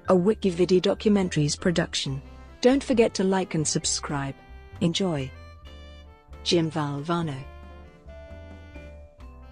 a WikiVidi documentaries production. Don't forget to like and subscribe. Enjoy. Jim Valvano.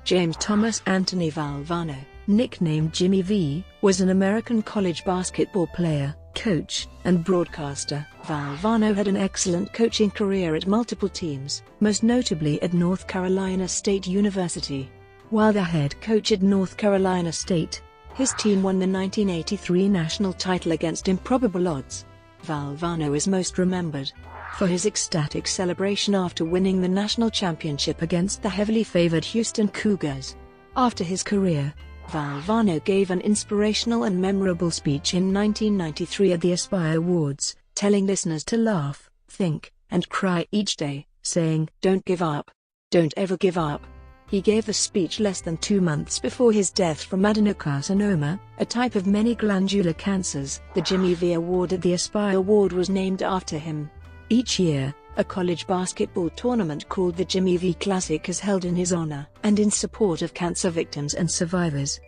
James Thomas Anthony Valvano, nicknamed Jimmy V, was an American college basketball player, coach, and broadcaster. Valvano had an excellent coaching career at multiple teams, most notably at North Carolina State University. While the head coach at North Carolina State, his team won the 1983 national title against improbable odds. Valvano is most remembered for his ecstatic celebration after winning the national championship against the heavily favored Houston Cougars. After his career, Valvano gave an inspirational and memorable speech in 1993 at the ESPY Awards, telling listeners to laugh, think, and cry each day, saying, "Don't give up. Don't ever give up." He gave the speech less than 2 months before his death from adenocarcinoma, a type of many glandular cancers. The Jimmy V Award at the ESPY Award was named after him. Each year, a college basketball tournament called the Jimmy V Classic is held in his honor and in support of cancer victims and survivors.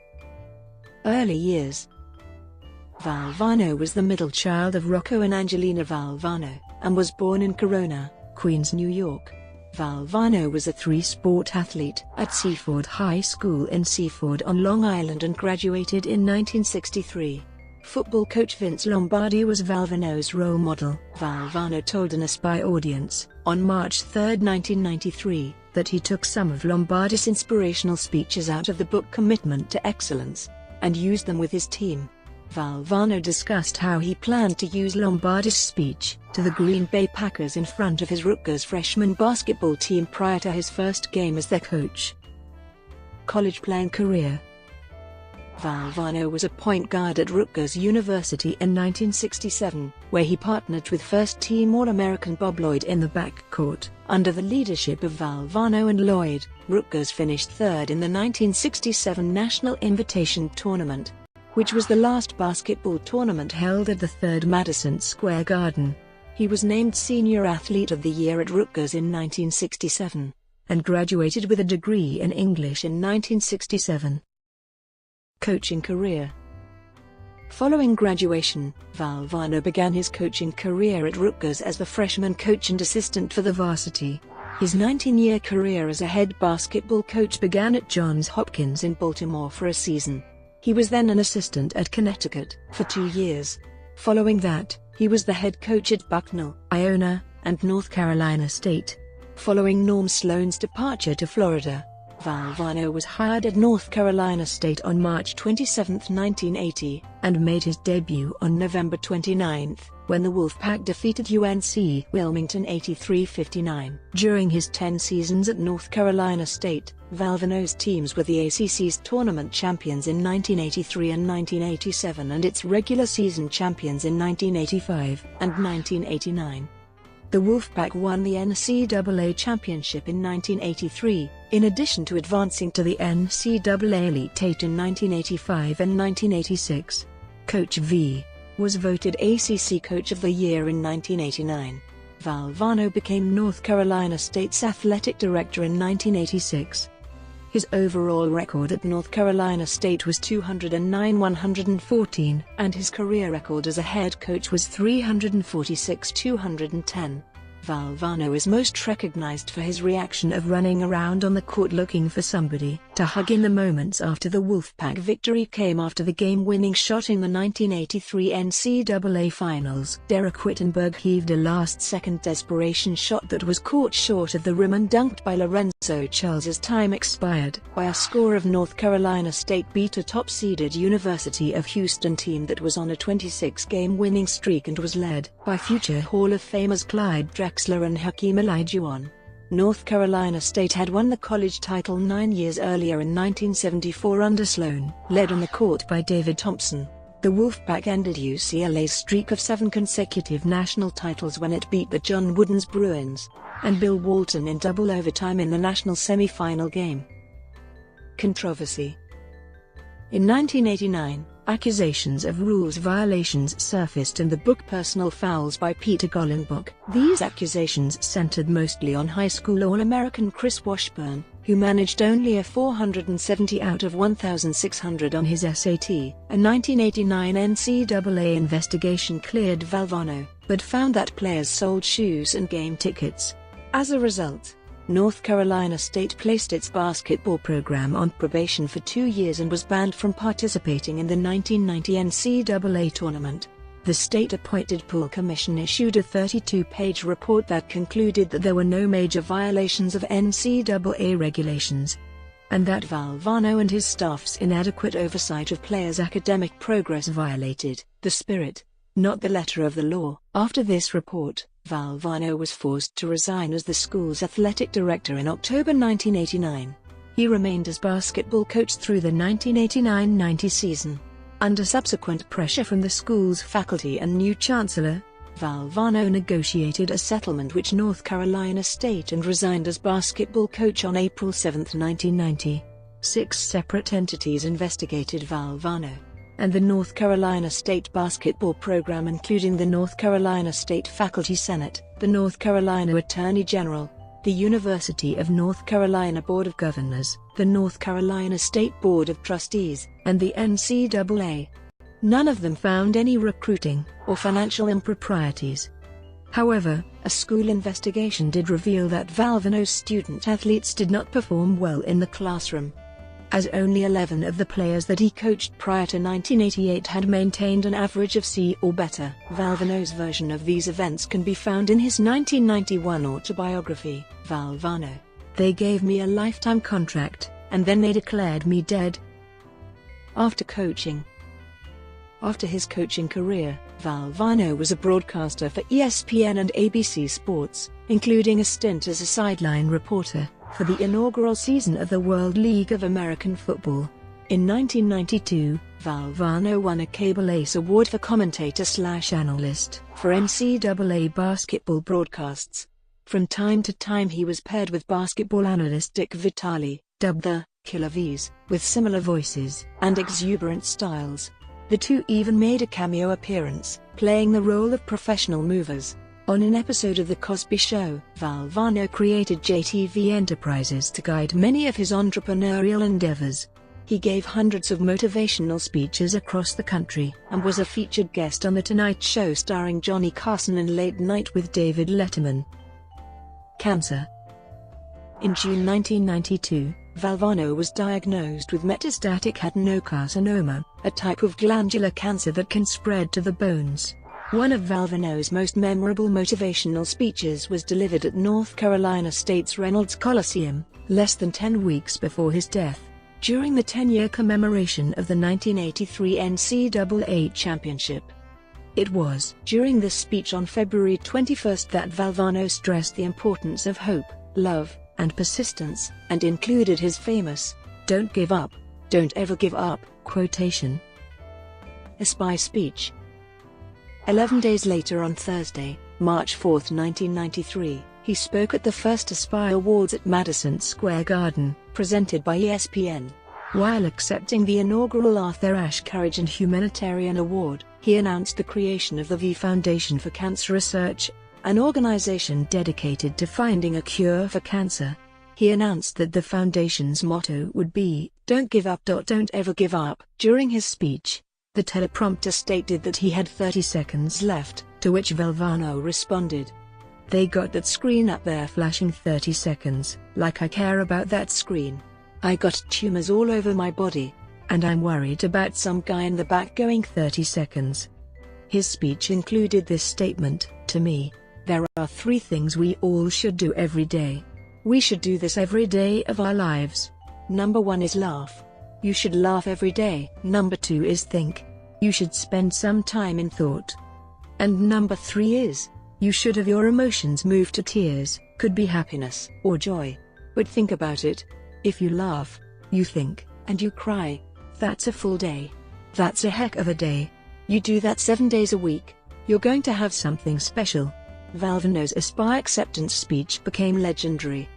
Early years. Valvano was the middle child of Rocco and Angelina Valvano, and was born in Corona, Queens, New York. Valvano was a three-sport athlete at Seaford High School in Seaford on Long Island and graduated in 1963. Football coach Vince Lombardi was Valvano's role model. Valvano told an ESPY audience, on March 3, 1993, that he took some of Lombardi's inspirational speeches out of the book Commitment to Excellence, and used them with his team. Valvano discussed how he planned to use Lombardi's speech to the Green Bay Packers in front of his Rutgers freshman basketball team prior to his first game as their coach. College playing career. Valvano was a point guard at Rutgers University in 1967, where he partnered with first-team All-American Bob Lloyd in the backcourt. Under the leadership of Valvano and Lloyd, Rutgers finished third in the 1967 National Invitation Tournament, which was the last basketball tournament held at the third Madison Square Garden. He was named Senior Athlete of the Year at Rutgers in 1967, and graduated with a degree in English in 1967. Coaching career. Following graduation, Valvano began his coaching career at Rutgers as the freshman coach and assistant for the varsity. His 19-year career as a head basketball coach began at Johns Hopkins in Baltimore for a season. He was then an assistant at Connecticut for 2 years. Following that, he was the head coach at Bucknell, Iona, and North Carolina State. Following Norm Sloan's departure to Florida, Valvano was hired at North Carolina State on March 27, 1980, and made his debut on November 29, when the Wolfpack defeated UNC Wilmington 83-59. During his 10 seasons at North Carolina State, Valvano's teams were the ACC's tournament champions in 1983 and 1987 and its regular season champions in 1985 and 1989. The Wolfpack won the NCAA championship in 1983, in addition to advancing to the NCAA Elite Eight in 1985 and 1986. Coach V was voted ACC Coach of the Year in 1989. Valvano became North Carolina State's athletic director in 1986. His overall record at North Carolina State was 209-114, and his career record as a head coach was 346-210. Valvano is most recognized for his reaction of running around on the court looking for somebody to hug in the moments after the Wolfpack victory came after the game-winning shot in the 1983 NCAA Finals. Derek Whittenburg heaved a last-second desperation shot that was caught short of the rim and dunked by Lorenzo Charles as time expired. By a score of North Carolina State beat a top-seeded University of Houston team that was on a 26-game winning streak and was led by future Hall of Famers Clyde Drexler and Hakeem Olajuwon. North Carolina State had won the college title 9 years earlier in 1974 under Sloan, led on the court by David Thompson. The Wolfpack ended UCLA's streak of 7 consecutive national titles when it beat the John Wooden's Bruins and Bill Walton in double overtime in the national semi-final game. Controversy. In 1989, accusations of rules violations surfaced in the book Personal Fouls by Peter Gollenbach. These accusations centered mostly on high school All-American Chris Washburn, who managed only a 470 out of 1,600 on his SAT. A 1989 NCAA investigation cleared Valvano, but found that players sold shoes and game tickets. As a result, North Carolina State placed its basketball program on probation for 2 years and was banned from participating in the 1990 NCAA tournament. The state-appointed pool commission issued a 32-page report that concluded that there were no major violations of NCAA regulations, and that Valvano and his staff's inadequate oversight of players' academic progress violated the spirit, not the letter of the law. After this report, Valvano was forced to resign as the school's athletic director in October 1989. He remained as basketball coach through the 1989-90 season. Under subsequent pressure from the school's faculty and new chancellor, Valvano negotiated a settlement with North Carolina State and resigned as basketball coach on April 7, 1990. 6 separate entities investigated Valvano and the North Carolina State basketball program, including the North Carolina State Faculty Senate, the North Carolina Attorney General, the University of North Carolina Board of Governors, the North Carolina State Board of Trustees, and the NCAA. None of them found any recruiting or financial improprieties. However, a school investigation did reveal that Valvano's student-athletes did not perform well in the classroom, as only 11 of the players that he coached prior to 1988 had maintained an average of C or better. Valvano's version of these events can be found in his 1991 autobiography, Valvano. They gave me a lifetime contract, and then they declared me dead. After his coaching career, Valvano was a broadcaster for ESPN and ABC Sports, including a stint as a sideline reporter for the inaugural season of the World League of American Football. In 1992, Valvano won a Cable Ace Award for commentator/analyst for NCAA basketball broadcasts. From time to time he was paired with basketball analyst Dick Vitale, dubbed the Killer V's, with similar voices and exuberant styles. The two even made a cameo appearance, playing the role of professional movers. On an episode of The Cosby Show, Valvano created JTV Enterprises to guide many of his entrepreneurial endeavors. He gave hundreds of motivational speeches across the country, and was a featured guest on The Tonight Show starring Johnny Carson and Late Night with David Letterman. Cancer. In June 1992, Valvano was diagnosed with metastatic adenocarcinoma, a type of glandular cancer that can spread to the bones. One of Valvano's most memorable motivational speeches was delivered at North Carolina State's Reynolds Coliseum, less than 10 weeks before his death, during the 10-year commemoration of the 1983 NCAA championship. It was during this speech on February 21 that Valvano stressed the importance of hope, love, and persistence, and included his famous, "Don't give up, don't ever give up," quotation. ESPY speech. 11 days later on Thursday, March 4, 1993, he spoke at the first ESPY Awards at Madison Square Garden, presented by ESPN. While accepting the inaugural Arthur Ashe Courage and Humanitarian Award, he announced the creation of the V Foundation for Cancer Research, an organization dedicated to finding a cure for cancer. He announced that the foundation's motto would be, "Don't give up. Don't ever give up." During his speech, the teleprompter stated that he had 30 seconds left, to which Valvano responded, "They got that screen up there flashing 30 seconds, like I care about that screen. I got tumors all over my body, and I'm worried about some guy in the back going 30 seconds. His speech included this statement, "To me, there are 3 things we all should do every day. We should do this every day of our lives. Number 1 is laugh. You should laugh every day. Number 2 is think. You should spend some time in thought. And number 3 is, you should have your emotions move to tears, could be happiness or joy. But think about it. If you laugh, you think, and you cry, that's a full day. That's a heck of a day. You do that 7 days a week, you're going to have something special." Valvano's ESPY acceptance speech became legendary.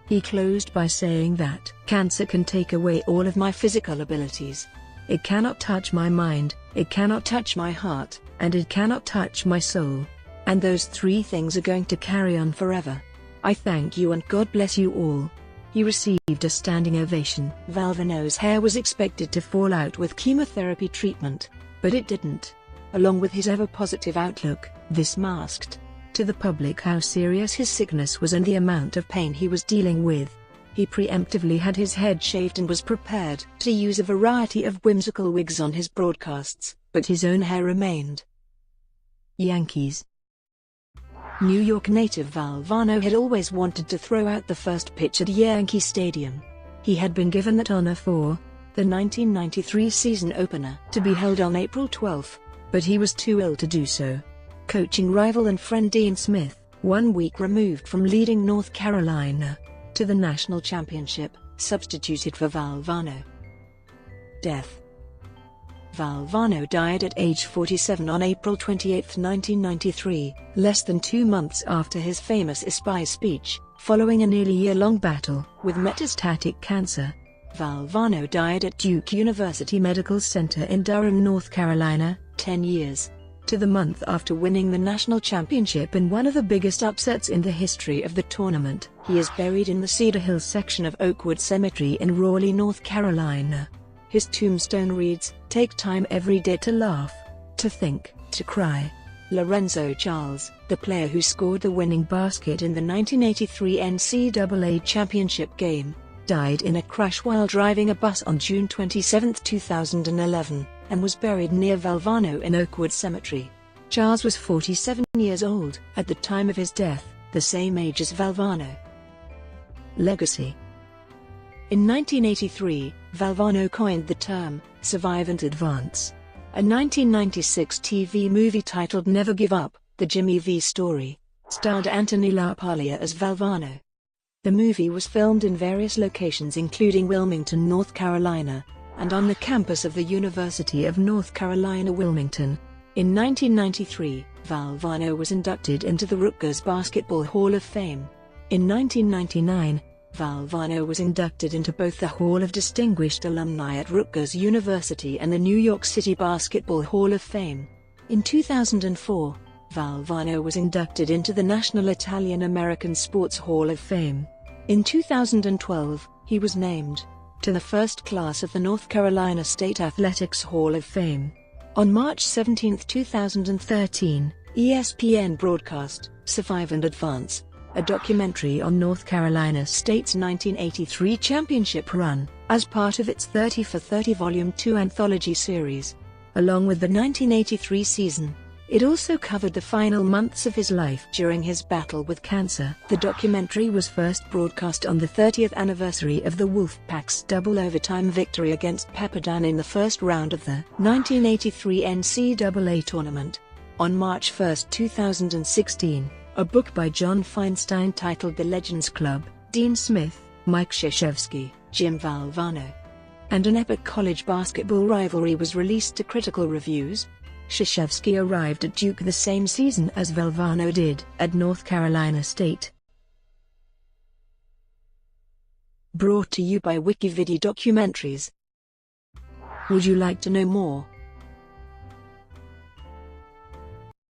He closed by saying that, "Cancer can take away all of my physical abilities. It cannot touch my mind, it cannot touch my heart, and it cannot touch my soul. And those 3 things are going to carry on forever. I thank you and God bless you all." He received a standing ovation. Valvano's hair was expected to fall out with chemotherapy treatment, but it didn't. Along with his ever-positive outlook, this masked to the public how serious his sickness was and the amount of pain he was dealing with. He preemptively had his head shaved and was prepared to use a variety of whimsical wigs on his broadcasts, but his own hair remained. Yankees. New York native Valvano had always wanted to throw out the first pitch at Yankee Stadium. He had been given that honor for the 1993 season opener to be held on April 12, but he was too ill to do so. Coaching rival and friend Dean Smith, 1 week removed from leading North Carolina to the national championship, substituted for Valvano. Death. Valvano died at age 47 on April 28, 1993, less than 2 months after his famous ESPY speech, following a nearly year-long battle with metastatic cancer. Valvano died at Duke University Medical Center in Durham, North Carolina, 10 years to the month after winning the national championship in one of the biggest upsets in the history of the tournament. He is buried in the Cedar Hill section of Oakwood Cemetery in Raleigh, North Carolina. His tombstone reads, "Take time every day to laugh, to think, to cry." Lorenzo Charles, the player who scored the winning basket in the 1983 NCAA championship game, died in a crash while driving a bus on June 27, 2011, and was buried near Valvano in Oakwood Cemetery. Charles was 47 years old at the time of his death, the same age as Valvano. Legacy. In 1983, Valvano coined the term, "survive and advance." A 1996 TV movie titled Never Give Up, The Jimmy V Story, starred Anthony LaPaglia as Valvano. The movie was filmed in various locations including Wilmington, North Carolina, and on the campus of the University of North Carolina, Wilmington. In 1993, Valvano was inducted into the Rutgers Basketball Hall of Fame. In 1999, Valvano was inducted into both the Hall of Distinguished Alumni at Rutgers University and the New York City Basketball Hall of Fame. In 2004, Valvano was inducted into the National Italian-American Sports Hall of Fame. In 2012, he was named to the first class of the North Carolina State Athletics Hall of Fame. On March 17, 2013, ESPN broadcast "Survive and Advance," a documentary on North Carolina State's 1983 championship run, as part of its 30 for 30 Volume 2 anthology series. Along with the 1983 season, it also covered the final months of his life during his battle with cancer. The documentary was first broadcast on the 30th anniversary of the Wolfpack's double overtime victory against Pepperdine in the first round of the 1983 NCAA tournament. On March 1, 2016, a book by John Feinstein titled The Legends Club, Dean Smith, Mike Krzyzewski, Jim Valvano, and an epic college basketball rivalry was released to critical reviews. Krzyzewski arrived at Duke the same season as Valvano did at North Carolina State. Brought to you by WikiVidi Documentaries. Would you like to know more?